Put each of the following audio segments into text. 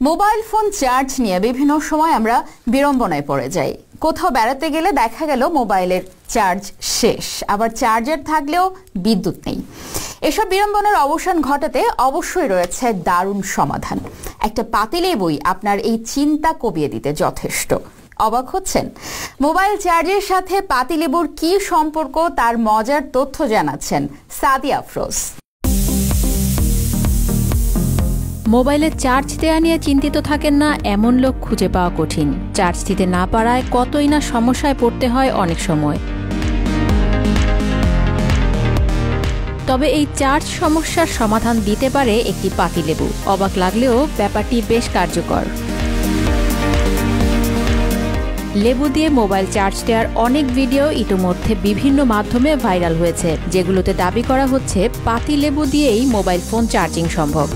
Mobile phone charge নিয়ে বিভিন্ন সময় আমরা বিড়ম্বনায় পড়ে যাই। কোথাও বেড়াতে গেলে দেখা গেল মোবাইলের চার্জ শেষ, আবার চার্জার থাকলেও বিদ্যুৎ নেই। এসব বিড়ম্বনার অবসান ঘটাতে অবশ্যই রয়েছে দারুণ সমাধান। একটা পাতিলেবুই আপনার এই চিন্তা কমিয়ে দিতে যথেষ্ট। অবাক হচ্ছেন? মোবাইল চার্জের সাথে পাতিলেবুর কি সম্পর্ক, তার মজার তথ্য জানাচ্ছেন সাদিয়া আফরোজ। মোবাইলে চার্জ দেয়া নিয়ে চিন্তিত থাকেন না এমন লোক খুঁজে পাওয়া কঠিন। চার্জ দিতে না পারায় কতই না সমস্যায় পড়তে হয় অনেক সময়। তবে এই চার্জ সমস্যার সমাধান দিতে পারে একটি পাতিলেবু। অবাক লাগলেও ব্যাপারটি বেশ কার্যকর। লেবু দিয়ে মোবাইল চার্জ দেওয়ার অনেক ভিডিও ইতিমধ্যে বিভিন্ন মাধ্যমে ভাইরাল হয়েছে, যেগুলোতে দাবি করা হচ্ছে পাতিলেবু দিয়েই মোবাইল ফোন চার্জিং সম্ভব।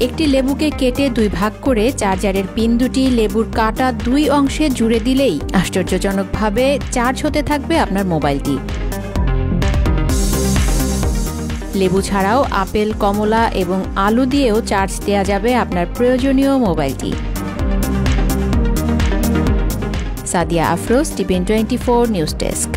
একটি লেবুকে কেটে 2 ভাগ করে চার্জারের পিন দুটি লেবুর কাটা 2 অংশে জুড়ে দিলেই আশ্চর্যজনকভাবে চার্জ হতে থাকবে আপনার মোবাইলটি। লেবু ছাড়াও আপেল, কমলা এবং আলু দিয়েও চার্জ দেওয়া যাবে আপনার প্রয়োজনীয় মোবাইলটি। Sadia Afroz, TVN24 news desk.